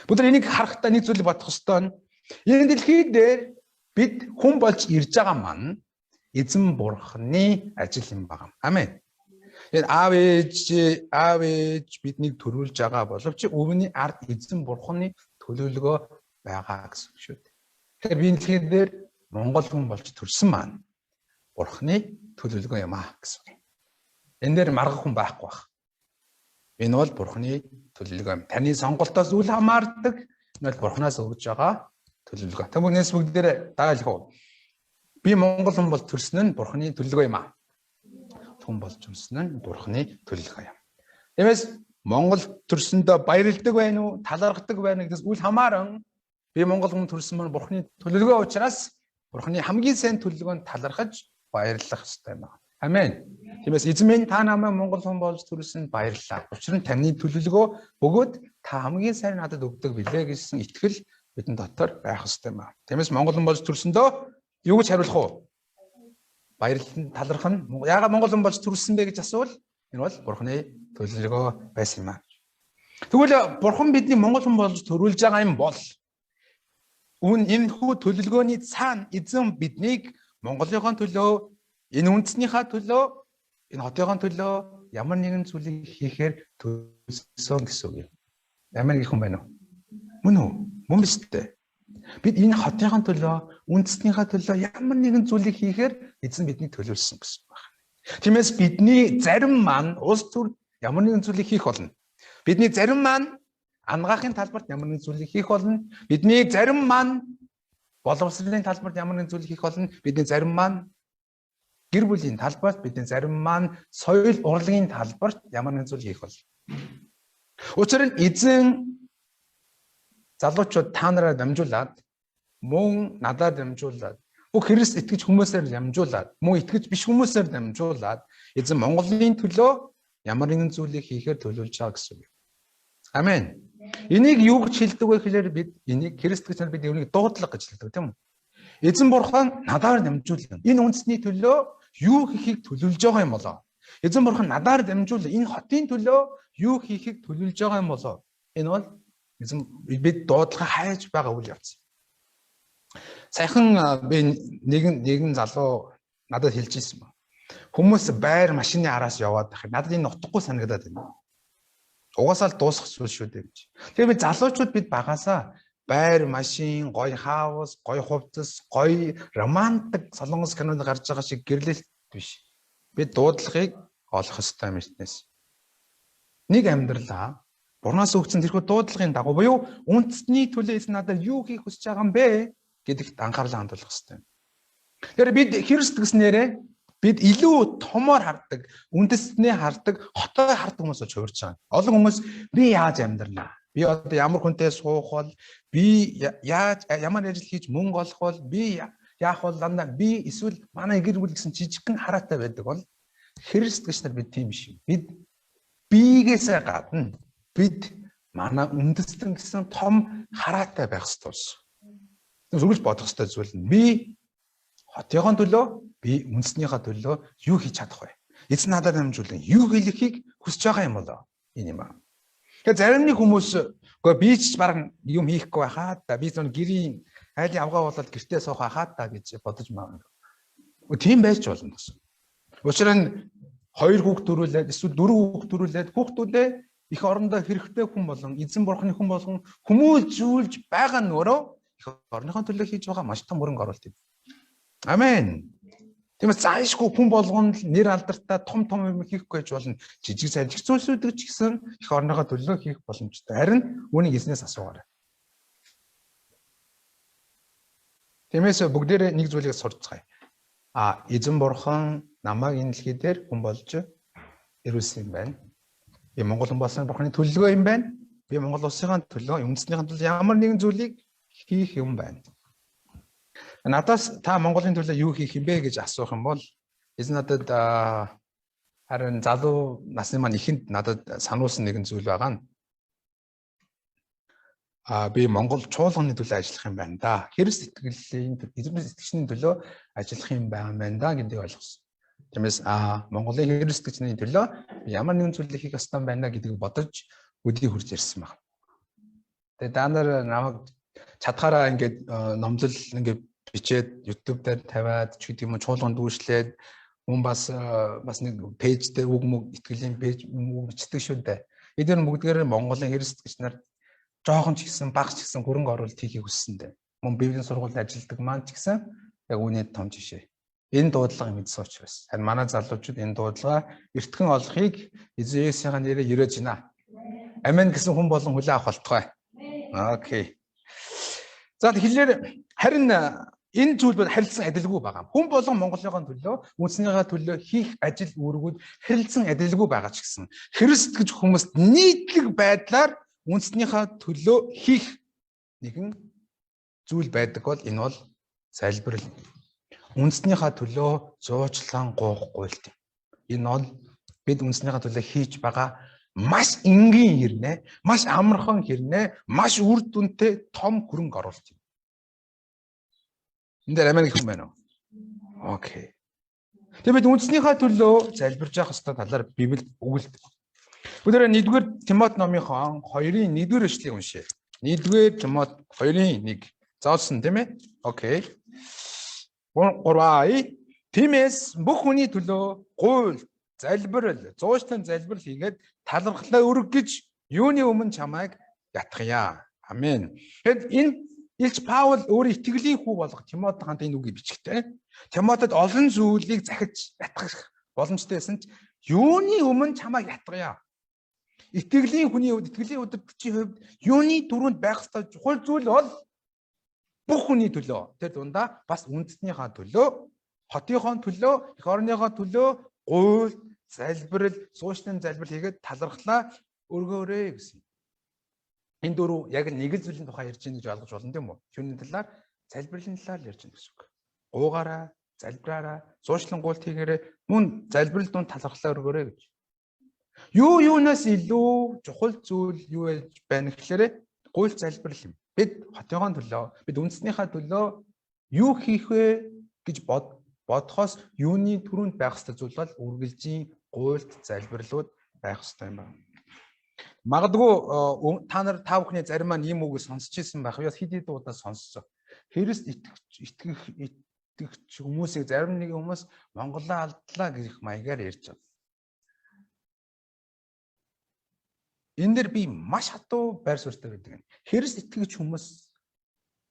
Бид нар энийг харахтаа нэг зүйлийг бодох ёстой нь энэ дэлхий дээр бид хүн болж ирж байгаа маань эзэн бурхны ажил юм байна. Амен. Энэ аав ээж биднийг төрүүлж байгаа боловч өвний ард эзэн бурхны төлөвлөгөө байгаа гэсэн үг шүү дээ. Тэгэхээр би энэ дэлхий дээр Монгол хүн болж төрсөн маань бурхны төлөвлөгөө юм аа гэсэн үг. Энэ дээр маргах хүн байхгүй байх. Энэ бол бурхны төлөвлөгөө юм. Таны сонголтоос үл хамаардаг энэ бол бурхнаас өгж байгаа төлөвлөгөө. Тэмүүнээс бүгдээрээ дагалах уу. Би Монгол хүн бол төрсөн нь бурхны төлөвлөгөө юм аа. Хүн болж төрсөн нь бурхны төлөвлөгөө юм. Тиймээс Монгол төрсөндөө баярлдаг байна уу, талархдаг байна гэдгээс үл хамааран би Монгол хүн төрсөн маань бурхны төлөвлөгөө учраас бурхны хамгийн сайн төлөвлөгөөнд талархаж баярлах ёстой юм. Амен. Тиймээс эзэн минь та намайг Монгол хүн болж төрүүлсэнд баярлалаа. Учир нь таны төлөвлөгөө бөгөөд та хамгийн сайн надад өгдөг билээ гэсэн итгэл бидний дотор байх ёстой юм. Тиймээс Монгол хүн болж төрсөндөө юу гэж хариулах вэ? Баярлан талархна. Яагаад Монгол хүн болж төрүүлсэн бэ гэж асуувал энэ бол бурхны төлөвлөгөө байсан юм. Тэгвэл бурхан бидний Монгол хүн болж төрүүлж байгаа юм бол энэ хүү төлөвлөгөөний цаана эзэн биднийг Монголын төлөө, энэ үндэснийхээ төлөө, энэ хотын төлөө ямар нэгэн зүйлийг хийхээр төлсөн гэсэн үг юм. Ямар их хүн байна уу? Мөн үү? Мөн биз дээ. Бид энэ хотын төлөө, үндэснийхээ төлөө ямар нэгэн зүйлийг хийхээр эзэн биднийг төлөвлөсөн гэсэн үг байна. Тиймээс бидний зарим маань улс төр ямар нэгэн зүйлийг хийх болно. Бидний зарим маань ангаахын талбарт ямар нэгэн зүйлийг хийх болно. Бидний зарим маань боловсролын талбарт ямар нэгэн зүйлийг хийх болно. Бидний зарим маань гэр бүлийн талбарт, бидний зарим маань соёл урлагийн талбарт ямар нэгэн зүйл хийх болно. Учир нь эзэн залуучууд та нараа дамжуулаад, мөн надад дамжуулаад, бүх Христ итгэж хүмүүсээр дамжуулаад, мөн итгэж биш хүмүүсээр дамжуулаад эзэн Монголын төлөө ямар нэгэн зүйлийг хийхээр төлөвлөж байгаа гэсэн үг. Амен. Энийг юу гэж хэлдэг вэ гэхээр бид энийг Христ гэж бид энийг дуудлага гэж хэлдэг тийм үү? Эзэн бурхан надаар дамжуулан энэ үндэсний төлөө юу хийхийг төлөвлөж байгаа юм болоо. Эзэн бурхан надаар дамжуулан энэ хотын төлөө юу хийхийг төлөвлөж байгаа юм болоо. Энэ бол эзэн бид дуудлага хайж байгаа үйл явц. Саяхан би нэгэн залуу надад хэлж ирсэн ба. Хүмүүс байр машины араас яваад байхад надад энэ утгагүй санагдаад байна. Угаасаа л дуусах зүйл шүү дээ гэж. Тэгээ би залуучууд бид багасаа байр машин, гоё хаус, гоё хувцас, гоё романтик солонгос кинонд гарч байгаа шиг гэрлэлт биш. Бид дуудлагыг олох ёстой юм эртнээс. Нэг амьдралаа Бурнаас өгсөн тэрхүү дуудлагын дагуу буюу үндэсний төлөө эзэн надад юу хийх хүсэж байгаа юм бэ гэдэгт анхаарлаа хандуулах ёстой. Тэгэхээр бид Христ гэснээрээ бид илүү томоор хардаг, үндэснээ хардаг, хотоо хардаг хүмүүс болж хувирч байгаа. Олон хүмүүс би яаж амьдрнаа? Би одоо ямар хүнтэй суух бол, би яаж ямар ажил хийж мөнгө олох бол, би яах бол дандаа би эсвэл манай гэр бүл гэсэн жижигхэн хараатай байдаг бол Христ гэж нар бид тийм биш юм. Бид биегээсээ гадна бид манай үндэстэн гэсэн том хараатай байх ёстой болсон. Зүгэл бодох ёстой зүйл нь би хотын төлөө, би үндэснийхээ төлөө юу хийж чадах вэ? Эзэн надад дамжуулан юу хийхийг хүсэж байгаа юм болоо. Энэ юм аа. Тэгэхээр зарим нэг хүмүүс үгүй би ч бараг юм хийхгүй байхаа та би зөв гэрийн айлын авгаа болоод гэртээ суух байхаа та гэж бодож магад. Тийм байж болно гэсэн. Учир нь 2 хүүхд төрүүлээд эсвэл 4 хүүхд төрүүлээд хүүхдүүдээ их орондоо хэрэгтэй хүн болон эзэн бурхны хүн болгон хүмүүжүүлж байгаа нь өөрөө их орныхон төлөө хийж байгаа маш том мөрөнгө оруулалт юм. Амен. Тиймээс заашгүй хүн болгонд нэр алдартай том юм хийхгүй гэж болно. Жижиг сажиг зүйлсүүдийг ч гэсэн их орныхоо төлөө хийх боломжтой. Харин үүнийг эзнээс асуугаарай. Тиймээс бүгдээрээ нэг зүйлийг сурцгаая. Эзэн бурхан намайг энэ дэлхий дээр хүн болж ирүүлсэн юм байна. Би Монгол хүн болсон бурханы төлөвлөгөө юм байна. Би Монгол улсын төлөө, үндэснийхэн төлөө ямар нэгэн зүйлийг хийх юм байна. Надаас та Монголын төлөө юу хийх юм бэ гэж асуух юм бол эзэн надад харин залуу насны маань ихэнд надад сануулсан нэгэн зүйл байгаа нь би Монгол чуулганы төлөө ажиллах юм байна да. Христ итгэлийн эзэн итгэгчний төлөө ажиллах юм байна да гэдгийг ойлгосон. Тиймээс Монголын Христ итгэгчний төлөө ямар нэгэн зүйлийг хийх ёстой юм байна гэдгийг бодож өдий хурж ирсэн байна. Тэгээ та нар намайг чадхаараа ингээд номлол ингээд бичээд YouTube дээр тавиад ч гэдэг юм уу чуулганд дүүшлээд хүн бас нэг пэйж дээр үг мөг итгэлийн пэйж бичдэг шүү дээ. Эдгээр бүгдээр Монголын христч нар жоохон ч гэсэн багч ч гэсэн хөрөнгө оруулалт хийхийг хүссэн дээ. Мөн библийн сургуульд ажилладаг маань ч гэсэн яг үүний том жишээ. Энэ дуудлага мэдсэн учраас. Харин манай залуучууд энэ дуудлага эртхэн олохыг эзэн Есүсийн нэрээр өрөөж байна. Амен гэсэн хүн болон хүлээн авах болтугай. Окей. За тэгэхээр харин энэ зүйл бол харилцан адилгүй байгаа. Хүн болон Монголын төлөө, үндэснийхээ төлөө хийх ажил үүргүүд харилцан адилгүй байгаа ч гэсэн Христ гэж хүмүүст нийтлэг байдлаар үндэснийхээ төлөө хийх нэгэн зүйл байдаг бол энэ бол залбирал. Үндэснийхээ төлөө зуучлан гуйх гуйлт. Энэ бол бид үндэснийхээ төлөө хийж байгаа маш энгийн хэрнээ, маш амархан хэрнээ, маш үр дүнтэй том хөрөнгө оруулалт юм. Энд дээр амин гэх юм байна уу? Окей. Тэгээд бид үндэснийхээ төлөө залбирж явах хэвээр талаар Библи өгүүлдэг. Бүгдээрээ 1-р Тимот номынхон 2-ын 1-р эшлэгийг уншъя. 1-р Тимот 2-ын 1. Заасан тийм ээ? Окей. 3. Тиймээс бүх хүний төлөө гуйл, залбирал, зуучлан залбирал хийгээд талархлаа өргөж юуны өмнө чамайг ятгая. Амен. Тэгэд энэ Илч Паул өөрийн итгэлийн хүү болох Тимотед ханд энэ үгийг бичгтээ. Тимотед олон зүйлийг захиж ятгах боломжтой байсан ч юуны өмнө чамайг ятгая. Итгэлийн хүний хувьд, итгэлийн өдөртөгчийн хувьд юуны түрүүнд байх ёстой чухал зүйл бол бүх хүний төлөө. Тэр дундаа бас үндэснийхээ төлөө, хотынхоо төлөө, эх орныхоо төлөө гуйл, залбирал, зуучлан залбирал хийгээд талархлаа өргөөрэй гэсэн. Энэ дөрөв яг нэг л зүйлийн тухай ярьж байгаа гэж ойлгож болно тийм үү? Түүний талаар залбирлын талаар ярьж байгаа гэсэн үг. Гуугаараа, залбираараа, зуучлан гуйлт хийгээрэй, мөн залбирал дунд талархлаа өргөөрэй гэж. Юунаас илүү чухал зүйл юу байж байна гэхээр гуйлт залбирал юм. Бид хотынхоо төлөө, бид үндэснийхээ төлөө юу хийх вэ гэж бодхоос юуны түрүүнд байх ёстой зүйл бол үргэлжийн гуйлт залбирлууд байх ёстой юм байна. Магадгүй та бүхний зарим маань ийм үгийг сонсч ирсэн байх. Би бас хэд хэд удаа сонссон. Христ итгэгч хүмүүсийг зарим нэг хүмүүс Монголоо алдлаа гэх маягаар ярьж байгаа. Энэ дэр би маш хатуу байр суурьтай байдаг. Христ итгэгч хүмүүс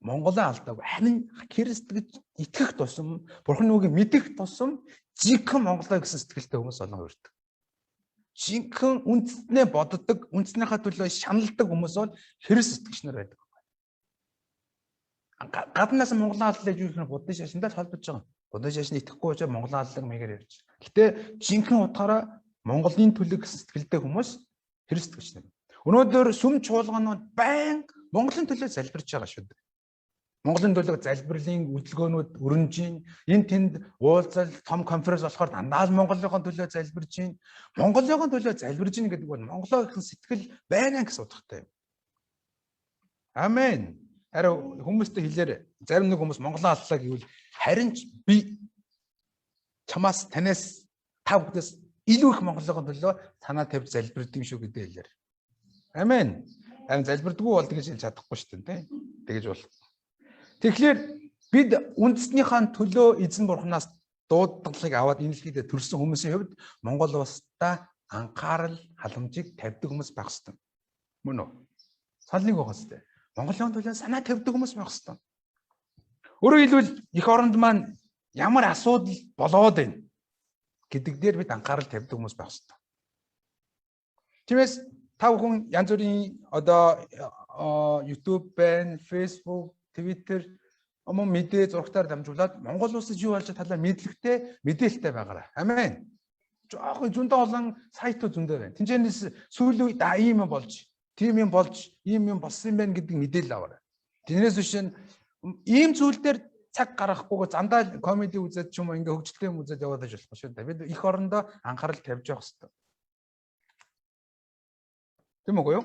Монголоо алдаагүй. Харин Христ гэж итгэх тусам, Бурхны үгийг мэдэх тусам жинхэнэ Монголоо гэсэн сэтгэлтэй хүмүүс олон өртөг. Жинхэнэ үндэснээ боддог, үндэснийхээ төлөө шаналдаг хүмүүс бол Христ итгэгч нар байдаг. Гаднаас Монголоо алдлаа гэж юу гэх нь будны шашинтай холбож байгаа. Будны шашин итгэхгүй учраас Монголоо алдлаг маягаар ярьж. Гэтэ жинхэнэ утгаараа Монголын төлөө гэсэн сэтгэлтэй хүмүүс Христ гэж нэр. Өнөөдөр сүм чуулганууд байн Монголын төлөө залбирч байгаа шүү дээ. Монголын төлөө залбирлын үйлдэлгөөнүүд өрнөж ийн. Энд тэнд уулзал том конференц болохоор дандаа Монголын төлөө залбирч ийн. Монголын төлөө залбирж ийн гэдэг бол Монголоо гэсэн сэтгэл байна гэсэн утгатай юм. Амен. Харин хүмүүстэй хэлээр зарим нэг хүмүүс Монголоо аллаа гэвэл харин ч би чамаас танаас та бүхнээс илүү их Монголын төлөө санаа тавьж залбирдаг шүү гэдэг хэлээр. Амен. Харин залбирдаггүй бол тэгж хэлж чадахгүй шүү дээ. Тэгж бол. Тэгэхээр бид үндэснийхээ төлөө эзэн бурхнаас дуудлагыг аваад энэ дэлхийд төрсэн хүмүүсийн хувьд Монгол улстай анхаарал халамжийг тавьдаг хүмүүс байх ёстой. Мөн үү? Саналыг байгаа ёстой. Монголын төлөө санаа тавьдаг хүмүүс байх ёстой. Өөрөөр хэлбэл эх оронд маань ямар асуудал болоод байна гэдэг дээр бид анхаарал тавьдаг хүмүүс байх ёстой. Тиймээс та бүхэн янз бүрийн одоо YouTube байна, Facebook, Twitter мөн мэдээ зургатаар дамжуулаад Монгол улсад юу болж байгаа талаар мэдлэгтэй, мэдээлэлтэй байгаарай. Амен. Жохон зөндөө олон сайтууд зөндөө байна. Тинчэнэс сүүлийн үед ийм юм болж, тийм юм болж, ийм юм болсон юм байна гэдэг мэдээлэл аваарай. Тэрнээс биш ийм зүйл дээр цаг гаргахгүйгээр зандаа комеди үзээд ч юм уу ингээ хөгжөлтэй юм үзээд яваад байж болохгүй шүү дээ. Бид их орондоо анхаарал тавьж явах хэрэгтэй. Тийм үгүй юу?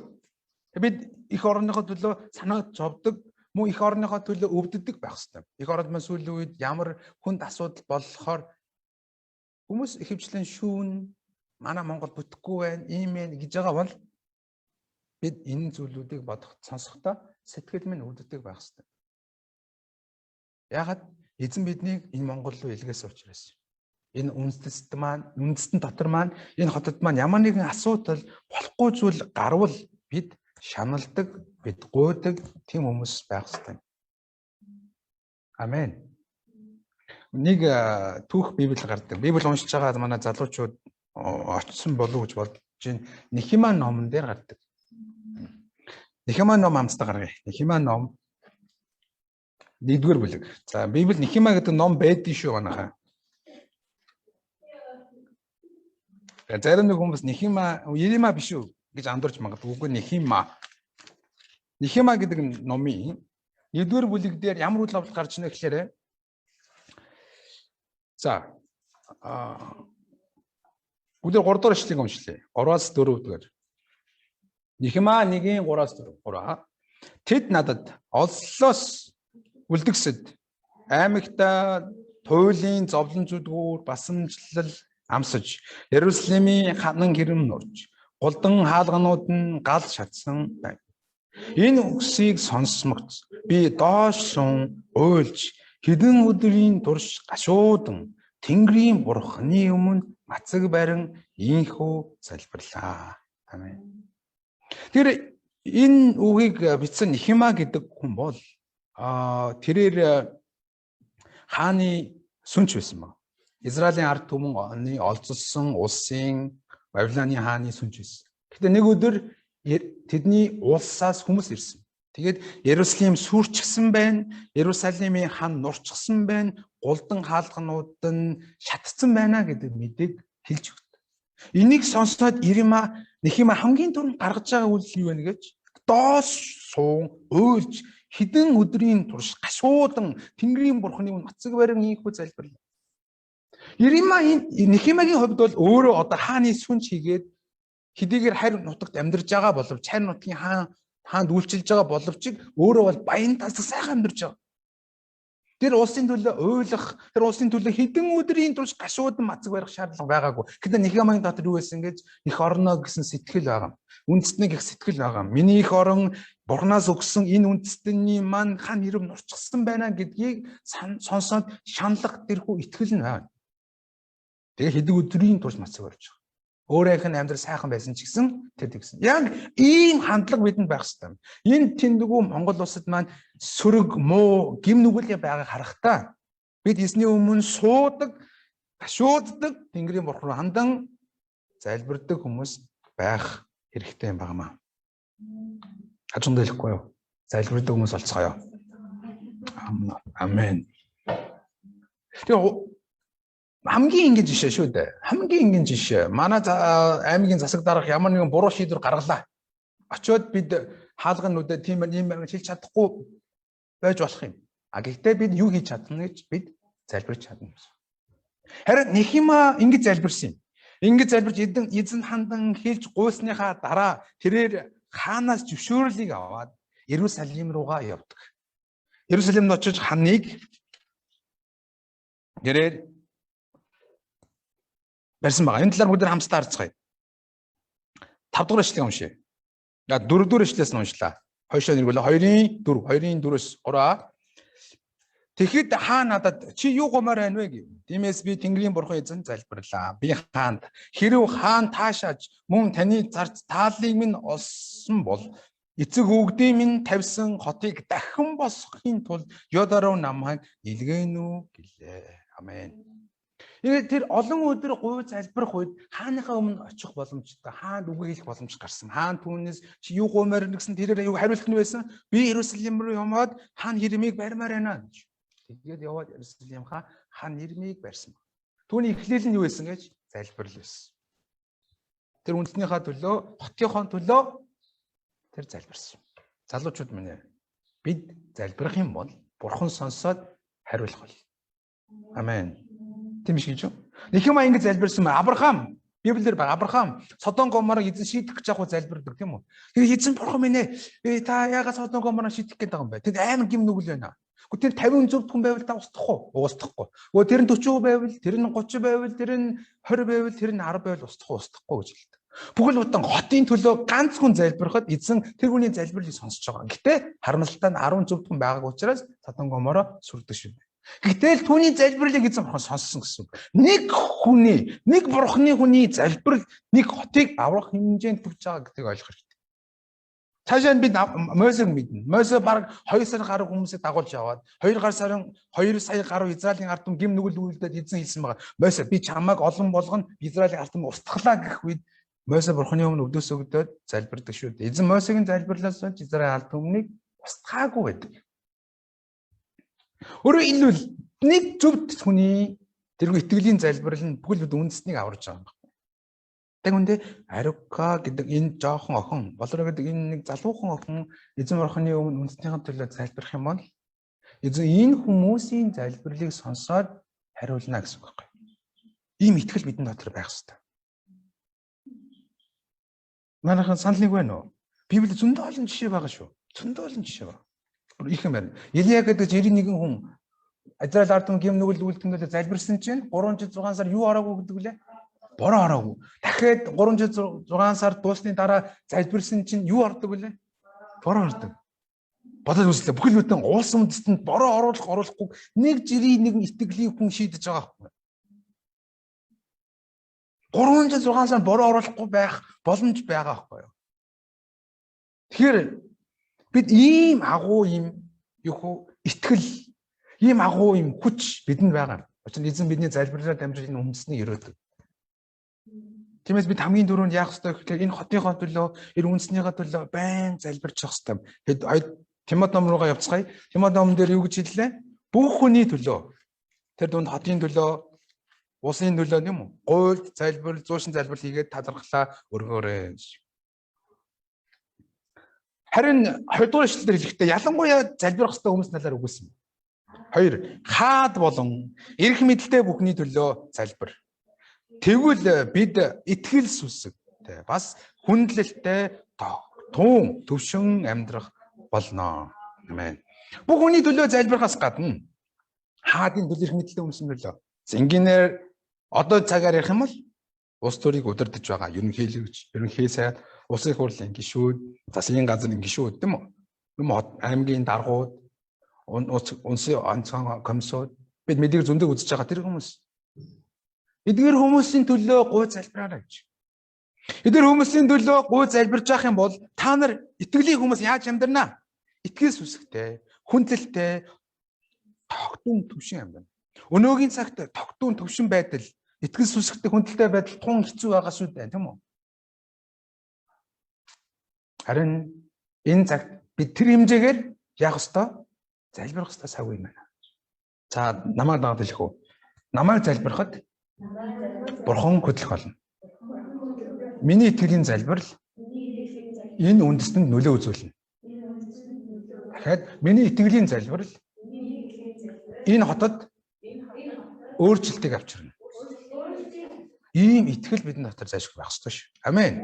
Бид их орныхоо төлөө санаа зовдөг, мөн их орныхоо төлөө өвддөг байх хэрэгтэй. Их оронд маань сүүлийн үед ямар хүнд асуудал болохоор хүмүүс ихэвчлэн шүүн манай Монгол бүтэхгүй байна, ийм ээ гэж байгаа бол бид энэ зүйлүүдийг бодох сонсохдоо сэтгэл минь өвддөг байх хэрэгтэй. Яагаад эзэн биднийг энэ Монгол руу илгээсэн учраас энэ үндэстэн дотор маань энэ хотод маань ямар нэгэн асуудал болохгүй зүйл гарвал бид шаналдаг, бид гуйдаг тийм хүмүүс байх хэрэгтэй. Амен. Нэг түүх Библи гардаг. Библи уншиж байгаа манай залуучууд очсон болов уу гэж бодож байна. Нехемия номон дээр гардаг. Нехемия ном амттай гаргая. Нехемия ном 1-р бүлэг. За Библи Нехемия гэдэг ном байдаг шүү манайхаа. Зарим нэг хүмүүс Нехемия, Иремия биш үү гэж андуурч магадгүй. Үгүй Нехемия. Нехемия гэдэг номын 1-р бүлэг дээр ямар үйл явдал гарч ийнэ гэхээр за бүгд 3 дахь эшлэгийг уншлаа. 3-аас 4-р. Нехемия 1-ийн 3-аас 4. Тэд надад олслоос үлдгэсэд аймагта туйлын зовлон зүдгүүр басамжлал амсаж Иерусалимийн ханан гэрэм нурж голдон хаалганууд нь гал шатсан байна. Энэ үгсийг сонсмогц би доош сун уйлж хэдэн өдрийн турш гашуудан Тэнгэрийн бурхны өмнө мацаг барин ийхүү залбирлаа. Амен. Тэр энэ үгийг бичсэн Нехемия гэдэг хүн бол тэрээр хааны сүнч байсан ба. Израилийн ард түмэн олзолсон улсын Бабилоны хааны сүнч байсан. Гэхдээ нэг өдөр тэдний улсаас хүмүүс ирсэн. Тэгээд Иерусалим сүрчгсэн байна. Иерусалимийн хан нурчсан байна. Голдон хаалганууд нь шатцсан байна гэдэг мэдээг хэлж өгдө. Энийг сонсоод Нехемия хамгийн түрүүнд гаргаж байгаа үйл юу вэ гэж доош суун уйлж хэдэн өдрийн турш гашуудан Тэнгэрийн бурхны өмнө мацаг барин ийхүү залбирлаа. Нехемиягийн хувьд бол өөрөө одоо хааны сүнж хийгээд хэдийгээр хайр нутагт амьдарч байгаа боловч хайр нутгийн хаанд үйлчилж байгаа боловч өөрөө бол баян тасаг сайхан амьдарч байгаа. Тэр улсын төлөө уйлах, тэр улсын төлөө хэдэн өдрийн турш гашуудан мацаг барих шаардлага байгаагүй. Гэхдээ Нехемиягийн дотор юу байсан гэж их орноо гэсэн сэтгэл байгаа. Үндэстнийг их сэтгэл байгаа. Миний их орон Бурханаас өгсөн энэ үндэстний маань хан ирэв нурчсан байна гэдгийг сонсоод шаналх тэрхүү итгэл нь байна. Тэгээ хэдэн өдрийн турш мацаг барьж байгаа. Өөрөө их амьдрал сайхан байсан ч гэсэн тэр тэгсэн. Яг ийм хандлага бидэнд байх хэрэгтэй. Энэ тэндгүү Монгол улсад маань сөрөг, муу, гим нүгэл байгааг харахтаа бид эзний өмнө суудаг, гашууддаг, Тэнгэрийн бурхан руу хандан залбирдаг хүмүүс байх хэрэгтэй юм байна. Хажуунд хэлэхгүй юу? Залбирдаг хүмүүс олцгоё. Амен. Тэгээ хамгийн энгийн жишээ шүү дээ. Хамгийн энгийн жишээ. Манай аймгийн засаг дарга ямар нэгэн буруу шийдвэр гаргалаа. Очоод бид хаалгануудад тийм ийм хэлж чадахгүй байж болох юм. Гэхдээ бид юу хийж чадна гэж бид залбирч чадна. Харин Нехемия ингэж залбирсан юм. Ингэж залбирч эзэн хандан хэлж гуйсныхаа дараа тэрээр хаанаас зөвшөөрлийг аваад Иерусалим руугаа явдаг. Иерусалимд очиж ханыг тэрээр барьсан байгаа. Энэ талаар бүгд хамтдаа харцгаая. 5 дугаар эшлэгийг уншъя. 4 дугаар эшлээс нь уншлаа. Хойшоо нэрвэлээ 2-ын 4-өөс 3. Тэгэхэд хаа надад чи юу гомоор байна вэ гэв. Тиймээс би Тэнгэрийн бурхан эзэн залбирлаа. Би хаанд хэрв хаан таашааж мөн таны зарц тааллыг минь олсон бол эцэг өгдөө минь тавьсан хотыг дахин босгохын тулд Йордан намайг илгээнүү гэлээ. Амен. Тэр олон өдөр гуй залбирх үед хааныхаа өмнө очих боломжтой, хаанд үг хэлэх боломж гарсан. Хаан түүнээс чи юу гуймаар нэгсэн тэрээр юу хариулт нь байсан? Би Иерусалим руу яваад хаан Иеремиг барьмаар байна гэж. Тэгээд яваад Иерусалимхаа хаан Иеремиг барьсан. Түүний эхлэл нь юу байсан гэж залбирал байсан. Тэр үндэснийхаа төлөө, хотынхоо төлөө тэр залбирсан. Залуучууд минь бид залбирх юм бол бурхан сонсоод хариулах бол. Амен. Тийм биш гэж юу? Нехемия ингэж залбирсан байна. Авраам, Библиэр байгаа Авраам Содом Гоморыг эзэн шийдэх гэж явах залбирдаг тийм үү? Тэгээд эзэн бурхан минь та яагаад Содом Гоморыг шийдэх гээд байгаа юм бэ? Тэнд амар гим нүгэл байна. Гэхдээ тэр 50 зөв хүн байвал та устгахгүй. Устгахгүй. Өө тэр нь 40 байвал, тэр нь 30 байвал, тэр нь 20 байвал, тэр нь 10 байвал устгахгүй гэж хэлдэг. Бүхэл бүтэн хотын төлөө ганц хүн залбирахад эзэн тэр хүний залбирлыг сонсож байгаа. Гэтэ харамсалтай нь 10 зөвхөн байгааг учраас Содом Гоморо сүрдэг шүү. Гэтэл түүний залбирлыг эзэн сонссон гэсэн. Нэг бурхны хүний залбирал нэг хотыг аврах хэмжээнд хүрч байгаа гэдгийг ойлгох хэрэгтэй. Цаашаа бид Мосег мэднэ. Мосе баг 2 сар гаруй хүмүүсийг дагуулж яваад 2 сая гаруй Израилийн ард түмэн гим нүгэл үйлдээд эзэн хэлсэн байгаа. Мосе би чамайг олон болгоно Израилийн ард түмэн устгалаа гэх үед Мосе бурхны өмнө өдөөс өгдөөд залбирдаг шүү дээ. Эзэн Мосегийн залбирлаас болж Израилийн ард түмнийг устгаагүй байдаг. Өөрөөр хэлбэл нэг зөвхт хүний тэргүй итгэлийн залбирал нь бүхэл бүд үндэснийг аварж байгаа юм. Тэгвэл Арука гэдэг энэ жоохон охин, болроо гэдэг энэ нэг залуухан охин эзэн бурхны өмнө үндэснийхэн төлөө залбирах юм бол эзэн энэ хүмүүсийн залбирлыг сонсоод хариулна гэсэн үг байхгүй. Ийм итгэл бидний дотор байх хэрэгтэй. Манайхан санал нэг байна уу? Библи зөндөө олон жишээ байгаа шүү. Зөндөө олон жишээ байна. Их юм байна. Илия гэдэг 91 хүн Израиль ард түмэн гим нүгэл үйлдэлтэн залбирсан чинь 306 сар юу хараагүй гэдэг үлээ? Бороо хараагүй. Дахиад 306 сар дуусны дараа залбирсан чинь юу ордог үлээ? Бороо ордог. Бодож үзлээ. Бүхэл бүтэн уус үндэстэнд бороо оруулахгүй нэг жирийн нэг итгэлийн хүн шийдэж байгаа байхгүй. 306 сар бороо оруулахгүй байх боломж байгаа байхгүй юу? Тэгэхээр бид ийм агуу ийм итгэл, ийм агуу ийм хүч бидэнд байгаа. Учир нь эзэн бидний залбирлаар дамжуулж энэ үндэснийг өрөөдөг. Тиймээс бид хамгийн дөрөнд яах ёстой гэхээр энэ хотынхоо төлөө, энэ үндэснийхээ төлөө байн залбирч явах ёстой. Тимот ном руугаа явцгаая. Тимот номон дээр юу гэж хэллээ? Бүх хүний төлөө. Тэр дунд хотын төлөө, улсын төлөө юм уу? Гуйлд залбирал, зуушин залбирал хийгээд талархлаа өргөөрэй. Харин 2 дугаар ишлэлээр хэлэхдээ ялангуяа залбирах ёстой хүмүүс талаар үгүйсэн. 2. Хаад болон эрх мэдэлтэй бүхний төлөө залбир. Тэгвэл бид итгэл сүсэгтэй бас хүндлэлтэй туун төвшин амьдрах болно. Амен. Бүх хүний төлөө залбирахаас гадна хаадын төлөө эрх мэдэлтэй хүмүүсийн төлөө. Энгийнээр одоо цагаар ярих юм бол улс төрийг удирдах байгаа ерөнхий сайд, улсын хурлын гишүүд, засгийн газрын гишүүд тийм үү? Аймгийн даргууд, улсын онцгой комиссууд бид мэдээ зөндөө үзэж байгаа тэр хүмүүс. Эдгээр хүмүүсийн төлөө гуй залбираарай гэж. Эдгээр хүмүүсийн төлөө гуй залбирж явах юм бол та нар итгэлийн хүмүүс яаж амьдрнаа? Итгэл сүсгтэй, хүндлэлтэй, тогтун төвшин амьдрна. Өнөөгийн цагт тогтун төвшин байдал, итгэл сүсгтэй, хүндлэлтэй байдал тун хэцүү байгаа шүү дээ, тийм үү? Харин энэ цагт бид тэр хэмжээгээр яах ёстой? Залбирах ёстой цаг үе байна. За намайг даад хэлэх үү? Намайг залбирахад Бурхан хөдлөх болно. Миний итгэлийн залбирал энэ үндэстэнд нөлөө үзүүлнэ. Дахиад миний итгэлийн залбирал энэ хотод өөрчлөлтийг авчирна. Ийм итгэл бидний дотор зайлшгүй байх ёстой шүү. Амен.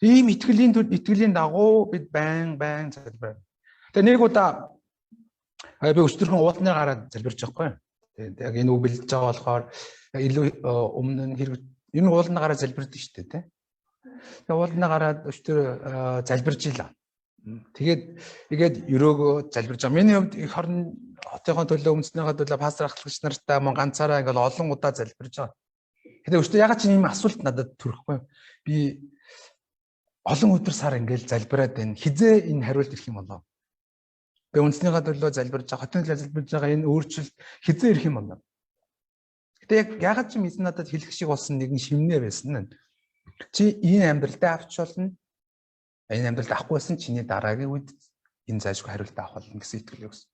Ийм итгэлийн дагуу бид байн залбираа. Тэгээ нэг удаа би өчтөрхөн уулнаар гараад залбирч байгаа юм. Яг энэ үг бэлдэж байгаа болохоор илүү өмнө нь хэрэг энэ уулнаар гараад залбирдаг шүү дээ, тэ. Тэгээ уулнаар гараад өчтөр залбирч илаа. Тэгээд өрөөгөө залбирч байгаа. Миний хувьд их хорн хотынхоо төлөө, үндэснийхээ төлөө пастор ахлагч нартай мөн ганцаараа ингээл олон удаа залбирч байгаа. Тэгээд өчтөр ягаад ч ийм асуулт надад төрөхгүй. Би олон өдөр сар ингээл залбираад байна. Хизээ энэ хариулт ирэх юм болоо. Би үндэснийхээ төлөө залбирж байгаа, хотын төлөө залбирж байгаа энэ өөрчлөлт хизээ ирэх юм болоо. Гэтэ ягаад ч эзэн надад хэлэх шиг болсон нэгэн шимнээ байсан нь. Чи энэ амьдралдаа авч болно. Энэ амьдралд авахгүйсэн чиний дараагийн үед энэ зайлшгүй хариулт авах болно гэсэн итгэлээ өгсөн.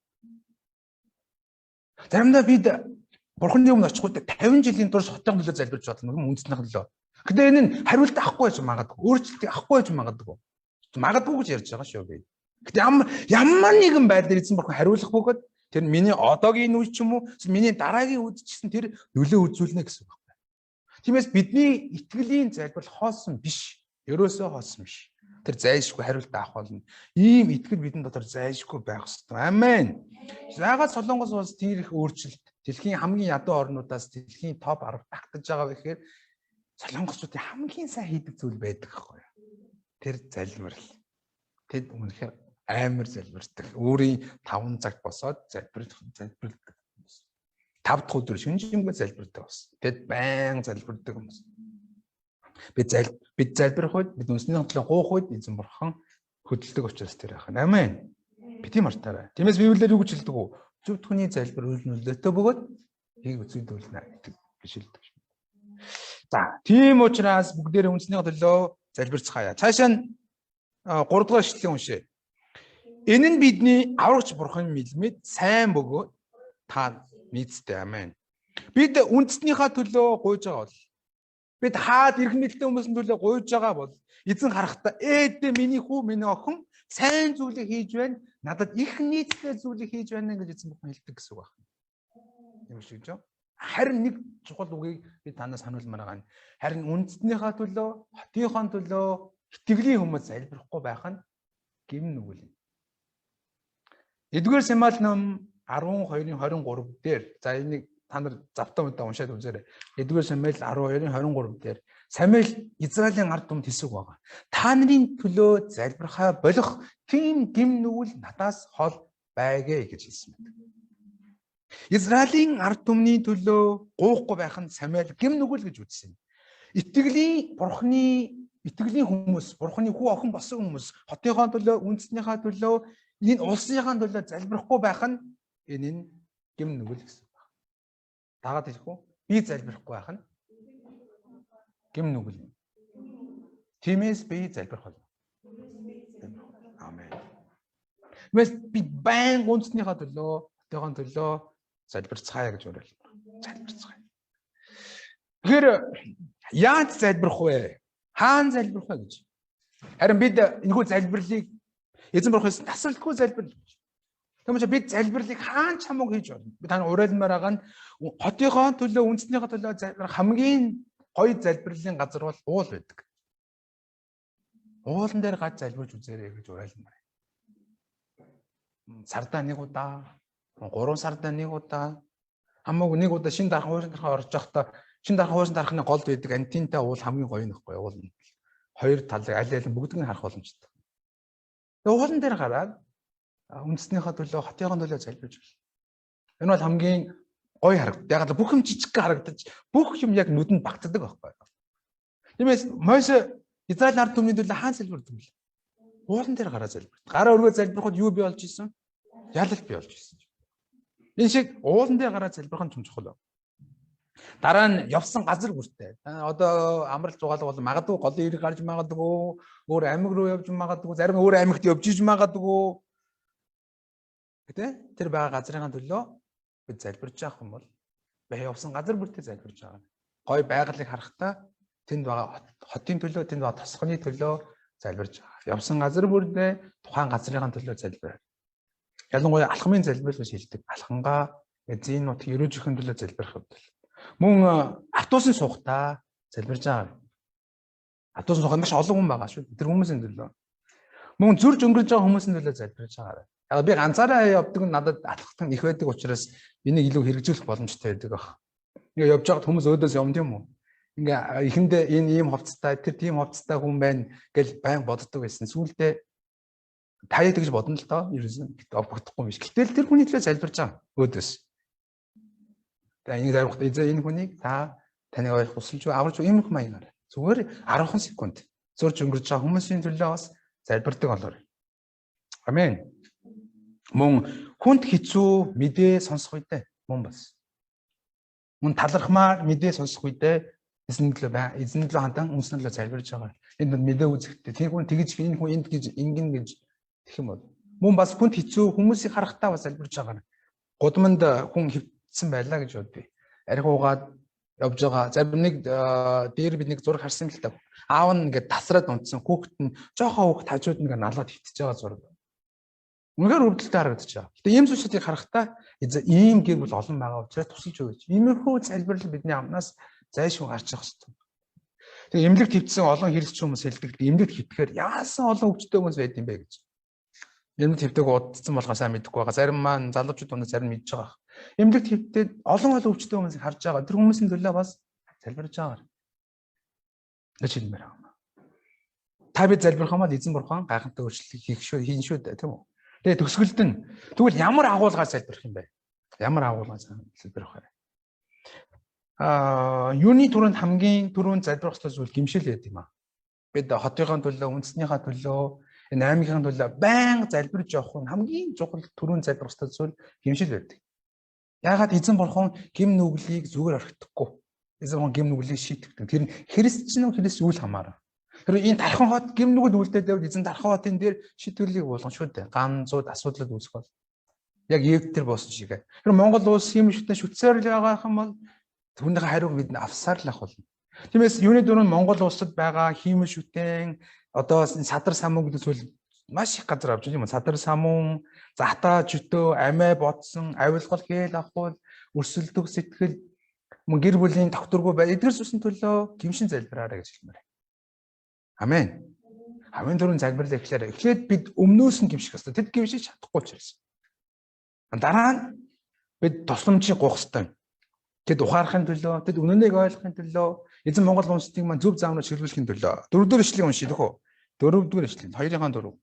Заримдаа бид Бурханы өмнө очиход 50 жилийн турш хотын төлөө залбирч байна юм үндэснийхээ төлөө. Гэтэ энэ нь хариулт авахгүй байж магадгүй, өөрчлөлтийг авахгүй байж магадгүй. Магадгүй гэж ярьж байгаа шүү би. Гэтэ ямар нэгэн байдлаар эзэн Бурхан хариулах бөгөөд тэр миний одоогийн үе ч юм уу, миний дараагийн үед ч гэсэн тэр нөлөө үзүүлнэ гэсэн үг байна. Тиймээс бидний итгэлийн залбирал хоосон биш. Ерөөсөө хоосон биш. Тэр зайлшгүй хариулт авах болно. Ийм итгэл бидний дотор зайлшгүй байх ёстой. Амен. Яагаад Солонгос улс тэр их өөрчлөлт дэлхийн хамгийн ядуу орнуудаас дэлхийн топ 10 багтаж байгаа вэ гэхээр солонгосчуудын хамгийн сайн хийдэг зүйл байдаг байхгүй юу? Тэр залбирал. Тэд үнэхээр амар залбирдаг. Өөрийн 5 цагт босоод залбирдаг. 5 дахь өдөр шүнжимгүй залбирдаг бас. Тэд баян залбирдаг хүмүүс. Бид залбирх үед бид үнсний хөтлөн гуух үед эзэн бурхан хөдөлдөг учраас тэр яах вэ? Амен. Бид тийм артаарай. Тиймээс Библиэр юу гэж хэлдэг вэ? Зөв түүний залбир үйл нөлөөтэй бөгөөд хийг үзүүлнэ гэдэг гэж хэлдэг. За, тийм учраас бүгдээрээ үнсний төлөө залбирцгаая. Цаашаа нь 3 дугаар ишлэгийг уншъя. Энэ нь бидний аврагч бурхан мэлмэд сайн бөгөөд та нийцтэй. Амен. Бид үндэснийхээ төлөө гуйж байгаа бол бид хаад ирэх нэлтэй хүмүүсийн төлөө гуйж байгаа бол эзэн харахтаа ээдээ миний хүү миний охин сайн зүйлийг хийж байна. Надад их нийцтэй зүйлийг хийж байна гэж эзэн бурхан хэлдэг гэсэн үг байна. Юм шиг жоо. Харин нэг чухал үгийг би танаас сануулмаар байгаа. Харин үндэснийхээ төлөө, хотынхоо төлөө итгэлийн хүмүүс залбирахгүй байх нь гим нүгэл. Эдгээр Самуэль ном 12-ын 23 дээр за энийг та нар завтаа мэдээ уншаад үзээрэй. Эдгээр Самуэль 12-ын 23 дээр Самуэль Израилийн ард түмэнд хэлсэг байгаа. Та нарын төлөө залбирхаа болох тийм гим нүгэл надаас хол байгээ гэж хэлсэн байдаг. Израилийн ард түмний төлөө гоохгүй байх нь Самуэль гим нүгэл гэж үзсэн. Итгэлийн хүмүүс, бурхны хүү охин болсон хүмүүс хотынхоо төлөө, үндэснийхээ төлөө, энэ улсынхаа төлөө залбирахгүй байх нь энэ нь гим нүгэл гэсэн байна. Дагаад хэлэх үү? Би залбирахгүй байх нь гим нүгэл. Тиймээс би залбирх болно. Амен. Мэс би байн үндэснийхээ төлөө, хотынхоо төлөө залбирцгаая гэж уриална. Залбирцгаая. Тэгэхээр яаж залбирх вэ? Хаан залбирх вэ гэж. Харин бид энэхүү залбирлыг эзэн бурхаас тасралтгүй залбирлаж. Тэгмээ бид залбирлыг хаан ч хамаагүй хийж болно. Би тань уриалмаар байгаа нь хотынхоо төлөө, үндэснийхээ төлөө залбирх хамгийн гоё залбирлын газар бол уул байдаг. Уулан дээр гаж залбирж үзээрэй гэж уриалмаар. Сардаа нэг удаа, 3 сардаа нэг удаа, хамаагүй нэг удаа шин дарах хуурын дарахаар орж явахдаа шин дарах хуурын дарахны голд байдаг антинтай уул хамгийн гоё нөхгүй уул. Хоёр талыг аль аль бүгднийг харах боломжтой. Тэгээ уулан дээр гараад үндэснийхээ төлөө, хотынхоо төлөө залбирж байна. Энэ бол хамгийн гоё харагдав. Яг л бүх юм жижиг харагдаж, бүх юм яг нүдэнд багтдаг байхгүй юу? Тиймээс Мойсе Израиль ард түмний төлөө хаан залбирдаг юм. Уулан дээр гараад залбирдаг. Гараа өргөө залбирхад юу бий болж исэн? Ялалт бий болж исэн. Энэ шиг уулан дээр гараад залбирх нь том чухал. Дараа нь явсан газар бүртээ. Одоо амралт зугаалга бол магадгүй голын ирэг гарч магадгүй, өөр аймаг руу явж магадгүй, зарим өөр аймагт явж иж магадгүй. Гэтэ тэр байгаа газрын төлөө бид залбирч байгаа юм бол явсан газар бүртээ залбирч байгаа. Гой байгалыг харахтаа тэнд байгаа хотын төлөө, тэнд байгаа тосгоны төлөө залбирч байгаа. Явсан газар бүртээ тухайн газрын төлөө залбираа. Ялангуяа алхмын залбирал гэж хэлдэг. Алхангаа эзэн нут ерөөжихэн төлөө залбирах хэвэл мөн автобусын суугатаа залбирж байгаа. Автобусын сууганд маш олон хүн байгаа шүү. Тэр хүмүүсийн төлөө. Мөн зурж өнгөрөж байгаа хүмүүсийн төлөө залбирж байгаа. Яг би ганцаараа явдаг нь надад алхахтан их байдаг учраас энийг илүү хэрэгжүүлэх боломжтой байдаг ах. Ингээ явж байгаад хүмүүс өөдөөс явна тийм үү? Ингээ эхэндээ энэ ийм хувцастай, тэр тийм хувцастай хүн байна гэж байн боддог байсан. Сүүлдээ таяа тэгж бодно л доо. Ерөөсөн бодохгүй юм биш. Гэтэл тэр хүний төлөө залбирж байгаа өөдөөс. Тэгээ энийг дарахад энэ хүнийг та таныг ойлгох хүсэлж аварч ийм их маягаар зүгээр 10 секунд зурж өнгөрч байгаа хүмүүсийн төлөө бас залбирдаг болоор. Амен. Мөн хүнд хэцүү мэдээ сонсох үедээ мөн бас. Мөн талархмаар мэдээ сонсох үедээ эзэн төлөө хандан үнснэлөө залбирж байгаа. Энд мэдээ үзэхдээ тэр хүн тэгж энэ хүн энд гэж ингэн гэж тэгэх юм бол мөн бас хүнд хэцүү хүмүүсийг харахтаа бас залбирж байгаа. Гудамд хүн хэвтсэн байлаа гэж бодъё. Арх уугаад явж байгаа. Зарим нэг дээр бид нэг зураг харсан л та. Аав нь ингээд тасраад унтсан. Хүүхэд нь жоохон хүүхэд хажууд нэг налаад хитэж байгаа зураг. Үнэхээр өвдөлтөй харагдаж байгаа. Гэтэ ийм зүйлсүүдийг харахтаа ийм гэр бүл олон байгаа учраас тусалж өгөөч. Иймэрхүү залбирал бидний амнаас зайлшгүй гарч явах хэрэгтэй. Тэгээ эмнэлэгт хөвтсөн олон хэрэгч хүмүүс хэлдэг. Эмнэлэгт хөвтөхээр яасан олон өвчтөй хүмүүс байд юм бэ гэж. Эмнэлэгт хөвтөг удцсан болохоор сайн мэдэхгүй байгаа. Зарим маань залуучууд өнөө зарим мэдж байгаа. Эмнэлэгт хөвтөд олон өвчтөй хүмүүсийг харж байгаа. Тэр хүмүүсийн төлөө бас залбирж байгаа. гэж хэлмээр байна. Та бид залбирх юм бол эзэн бурхан гайхамшигт өөрчлөлт хийн шүү дээ, тийм үү? Тэгээ төгсгөлд нь тэгвэл ямар агуулгаар залбирх юм бэ? Ямар агуулгаар залбирх вэ? Юуны түрүүнд хамгийн түрүүнд залбирх ёстой зүйл гимшил гэдэг юм аа. Бид хотынхаа төлөө, үндэснийхаа төлөө, энэ аймгийн төлөө байнга залбирж явах нь хамгийн чухал түрүүнд залбирх ёстой зүйл гимшил байдаг. Яагаад эзэн бурхан гим нүглийг зүгээр орхихдаггүй. Эзэн бурхан гим нүглийг шийтгдэг. Тэр нь христчин үү христ үл хамааран. Тэр энэ тархан хот гим нүгэл үлдээд байвал эзэн тархан хотын дээр шийтгэлийг болгон шүү дээ. Ганцууд асуудлууд үүсэх бол яг Египт төр босч шигээ. Тэр Монгол улс юм шүтэн шүтсээр л байгаа юм бол түүнийхээ хариуг бид авсаар л ах болно. Тиймээс юуны дөрөв Монгол улсад байгаа хиймэл шүтэн одоо садар самун гэдэг зүйл маш их газар авч юм. Садар самун, затаа чөтөө, амиа бодсон, авилгал гээл авахул, өрсөлдөх сэтгэл, гэр бүлийн тогтворгүй бай. Эдгээр зүйлсийн төлөө гимшин залбираарай гэж хэлмээр. Амен. Хамгийн түрүүнд залбирлаа эхлээд бид өмнөөс нь гимших хэрэгтэй. Тэд гимшиж чадахгүй ч байсан. Дараа нь бид тусламжийг гуйх хэрэгтэй. Тэд ухаарахын төлөө, тэд үнэнийг ойлгохын төлөө, эзэн Монгол улсыг маань зөв заамаар чиглүүлэхийн төлөө дөрөвдүгээр ишлэгийг уншийе дөхөө. Дөрөвдүгээр ишлэг, 2-4.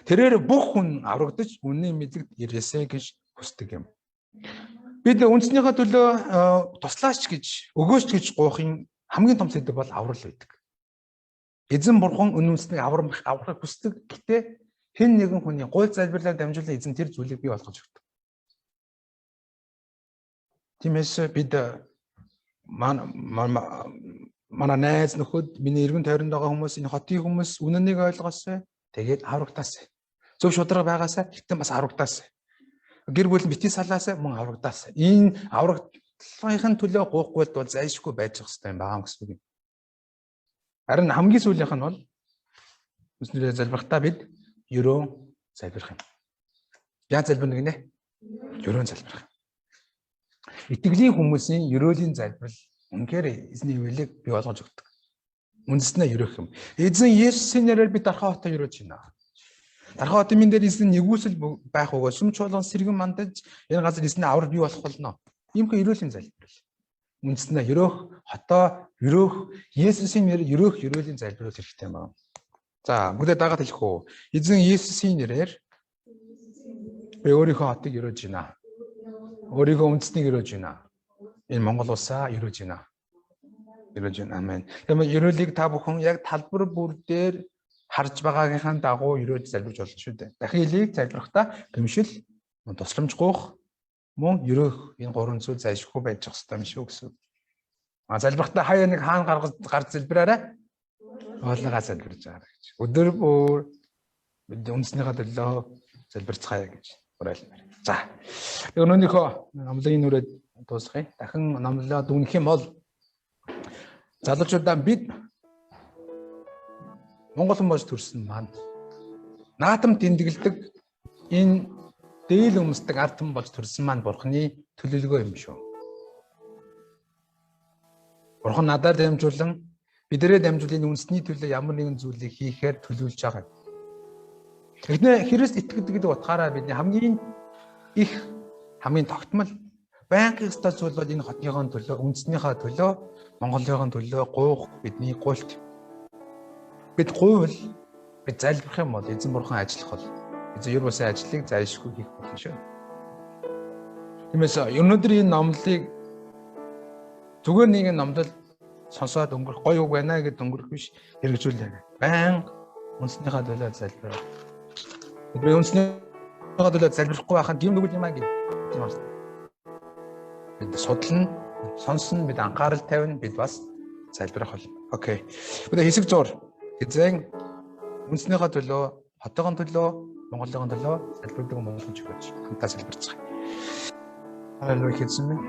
Тэрээр бүх хүн аврагдаж үнний мэдлэгт ирээсэ гэж хүсдэг юм. Бид үндснийхээ төлөө туслаач гэж, өгөөч гэж гуйхын хамгийн том сэдэв бол аврал байдаг. Эзэн бурхан үнэнснийг аврахыг хүсдэг. Гэтэ хэн нэгэн хүний гуй залбирлаар дамжуулан эзэн тэр зүйлийг бий болгож өгдөг. Тиймээс бид манай найз нөхөд, миний эргэн тойронд байгаа хүмүүс, энэ хотын хүмүүс үнэнийг ойлгоосай. Тэгээд аврагтаасай. Зөв шударга байгаасай. Гэтэн бас аврагтаасай. Гэр бүл бити салаасай, мөн аврагтаасай. Энэ аврагтлахын төлөө гуйхгүй бол зайлшгүй байж хэвээр юм байгаа гэсэн үг. Харин хамгийн сүүлийнх нь бол үснэрээ залбирхтаа бид ерөө залбирх юм. Яаж залбирна гинэ? Ерөө залбирх. Итгэлийн хүмүүсийн ерөөлийн залбирал үнэхээр эзний үеийг бий болгож өгдөг. Үндэснээ ерөөх юм. Эзэн Есүсийн нэрээр би Дархан хотоо ерөөж байна. Дархан хотын минь дээр эзэн нэгүсэл байх өгөө сүмч болон сэргэн мандаж энэ газар эзний аврал бий болох болно. Иймэрхүү ерөөлийн залбирал. Үндэснээ ерөөх, хотоо ерөөх, Есүсийн нэрээр ерөөх ерөөлийн залбирал хэрэгтэй юм байна. За, бүгдээ дагаад хэлэх үү. Эзэн Есүсийн нэрээр би өөрийнхөө хотыг ерөөж байна. Өөрийнхөө үндэснийг ерөөж байна. Энэ Монгол улсаа ерөөж байна. Ерөөж байна. Амен. Тэгмээ ерөөлийг та бүхэн яг талбар бүр дээр харж байгаагийнхаа дагуу ерөөж залбирч болно шүү дээ. Дахин хэлийг залбирхдаа гэмшил, тусламж гуйх, мөн ерөөх энэ гурван зүйл зайлшгүй байж байгаа юм шүү гэсэн. Залбирхдаа хаяа нэг хаан гарч залбираарай. Хоолойгоо залбирж байгаа гэж. Өдөр бүр бид үндэснийхээ төлөө залбирцгаая гэж уриалмаар. За. Өнөөнийхөө номлын нүрээд дуусгая. Дахин номлоо дүнх юм бол залуучуудаа бид Монгол хүмүүс төрсөн маань наатам тэмдэглэдэг энэ дээл өмсдөг ард түмэн болж төрсөн маань Бурханы төлөвлөгөө юм шүү. Бурхан надаар дамжуулан бидэрээ дамжуулын үндэсний төлөө ямар нэгэн зүйлийг хийхээр төлөвлөж байгаа. Эхнээ Христ итгэдэг утгаараа бидний хамгийн тогтмол байнгын ёстой зүйл бол энэ хотныхоо төлөө, үндэснийхээ төлөө, Монголын төлөө гуйх бидний гуйлт. Бид гуйвал бид залбирх юм бол эзэн бурхан ажиллах бол эзэн ер бусын ажлыг зайлшгүй хийх болно шүү. Тиймээс өнөөдөр энэ номлыг зүгээр нэгэн номлол сонсоод өнгөрөх гоё үг байна гэдээ өнгөрөх биш, хэрэгжүүлээ. Байнга үндэснийхээ төлөө залбираа. Бид үндэснийхээ төлөө залбирахгүй байхад гим нүгэл юм аа гэж тийм байна. Бид судлана, сонсно, бид анхаарал тавина, бид бас залбирах болно. Окей. Бид хэсэг зур эзэн үндэснийхээ төлөө, хотын төлөө, Монголын төлөө залбирдаг хүмүүс ч гэж хамтаа залбирцгаая. Халелуя эзэн минь.